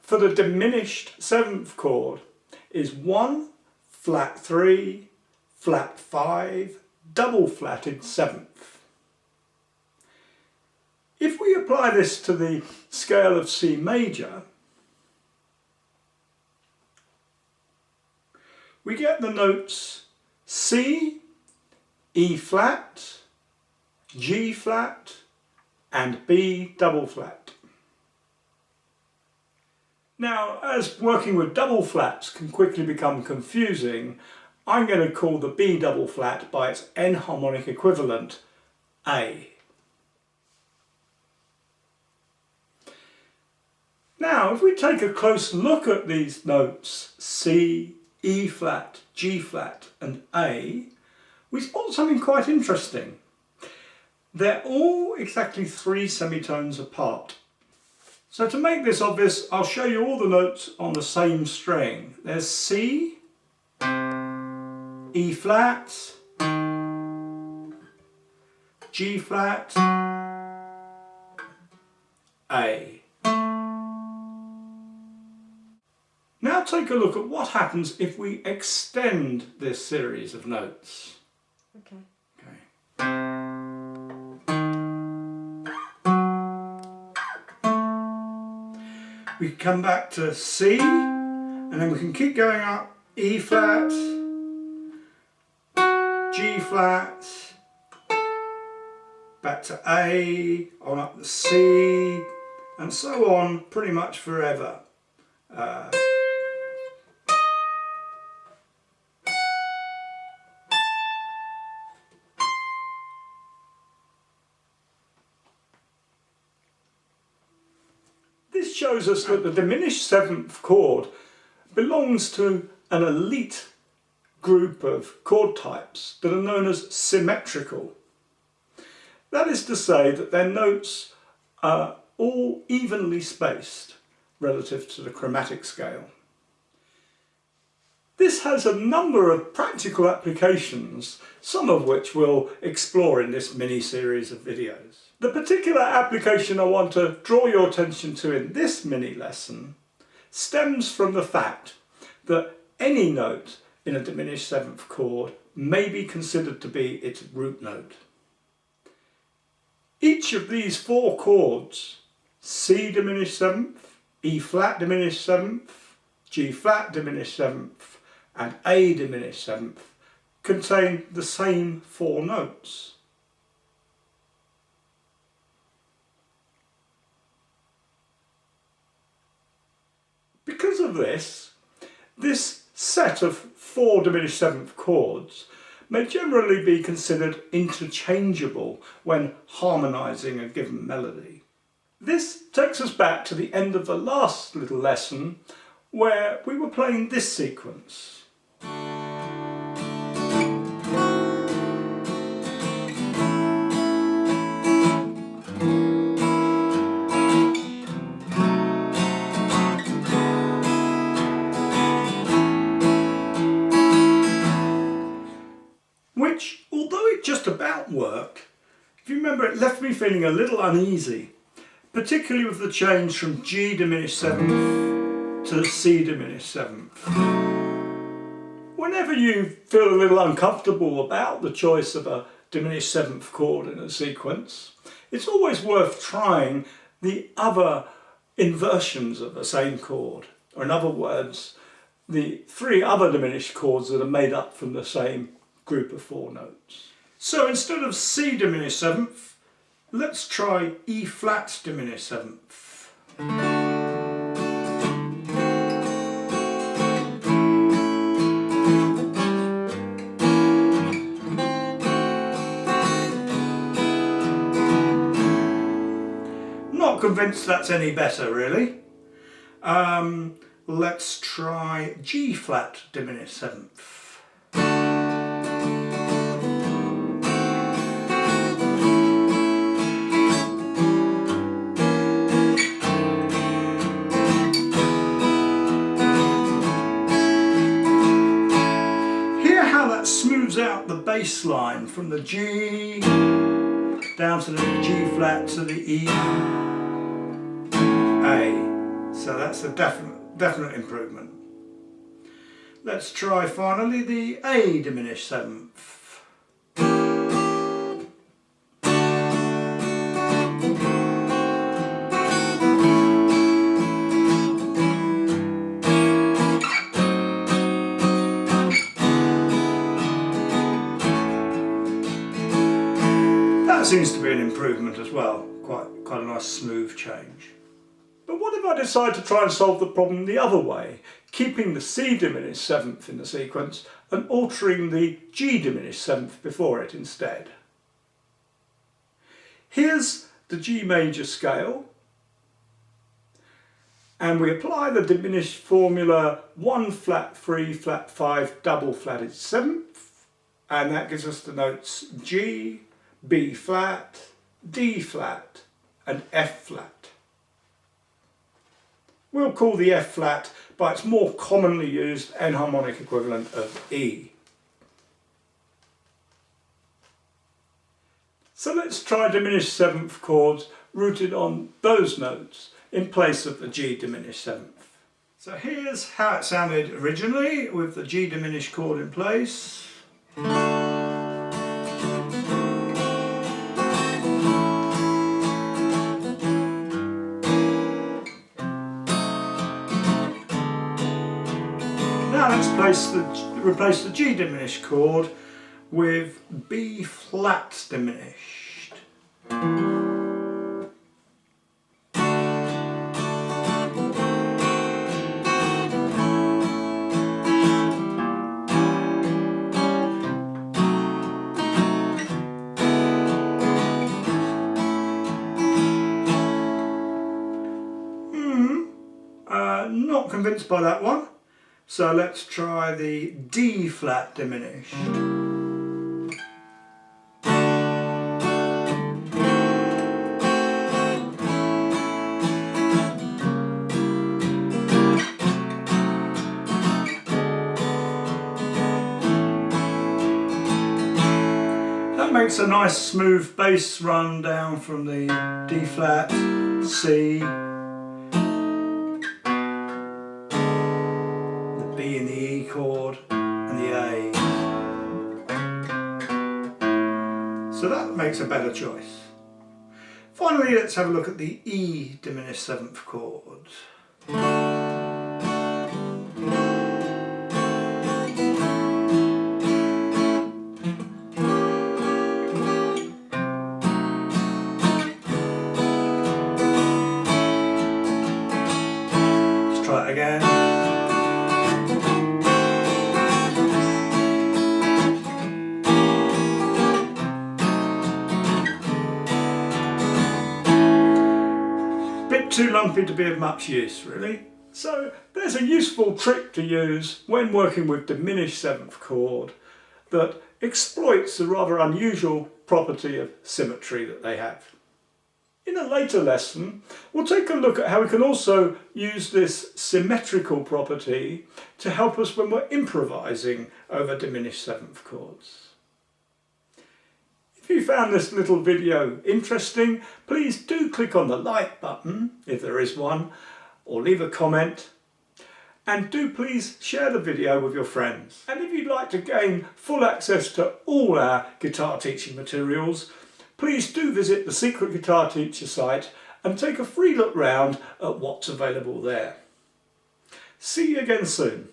for the diminished 7th chord is 1, flat 3, flat 5, double flatted 7th. If we apply this to the scale of C major, we get the notes C, E flat, G flat and B double flat. Now, as working with double flats can quickly become confusing, I'm going to call the B double flat by its enharmonic equivalent, A. Now, if we take a close look at these notes C, E flat, G flat and A, we spot something quite interesting. They're all exactly 3 semitones apart. So to make this obvious, I'll show you all the notes on the same string. There's C, E flat, G flat, A. Now take a look at what happens if we extend this series of notes. Okay. We come back to C, and then we can keep going up, E flat, G flat, back to A, on up to C, and so on pretty much forever. This shows us that the diminished 7th chord belongs to an elite group of chord types that are known as symmetrical. That is to say that their notes are all evenly spaced relative to the chromatic scale. This has a number of practical applications, some of which we'll explore in this mini-series of videos. The particular application I want to draw your attention to in this mini lesson stems from the fact that any note in a diminished 7th chord may be considered to be its root note. Each of these 4 chords, C diminished 7th, E flat diminished 7th, G flat diminished 7th and A diminished 7th, contain the same 4 notes. Because of this set of 4 diminished 7th chords may generally be considered interchangeable when harmonising a given melody. This takes us back to the end of the last little lesson where we were playing this sequence. Which, although it just about worked, if you remember, it left me feeling a little uneasy, particularly with the change from G diminished 7th to C diminished 7th. Whenever you feel a little uncomfortable about the choice of a diminished 7th chord in a sequence, it's always worth trying the other inversions of the same chord, or in other words, the 3 other diminished chords that are made up from the same group of 4 notes. So instead of C diminished 7th, let's try E flat diminished 7th. Not convinced that's any better really. Let's try G flat diminished 7th. Smooths out the bass line from the G down to the G flat to the E, A. So that's a definite improvement. Let's try finally the A diminished seventh. That seems to be an improvement as well, quite a nice smooth change. But what if I decide to try and solve the problem the other way, keeping the C diminished seventh in the sequence and altering the G diminished seventh before it instead? Here's the G major scale, and we apply the diminished formula 1 flat 3 flat 5 double flatted seventh, and that gives us the notes G, B flat, D flat and F flat. We'll call the F flat by its more commonly used enharmonic equivalent of E. So let's try diminished seventh chords rooted on those notes in place of the G diminished seventh. So here's how it sounded originally with the G diminished chord in place. Now let's replace the G diminished chord with B flat diminished. Not convinced by that one. So let's try the D flat diminished. That makes a nice smooth bass run down from the D flat, C, B in the E chord and the A. So that makes a better choice. Finally, let's have a look at the E diminished seventh chord. Let's try it again. Too lumpy to be of much use, really. So there's a useful trick to use when working with diminished seventh chord that exploits the rather unusual property of symmetry that they have. In a later lesson, we'll take a look at how we can also use this symmetrical property to help us when we're improvising over diminished seventh chords. If you found this little video interesting, please do click on the like button, if there is one, or leave a comment. And do please share the video with your friends. And if you'd like to gain full access to all our guitar teaching materials, please do visit the Secret Guitar Teacher site and take a free look round at what's available there. See you again soon.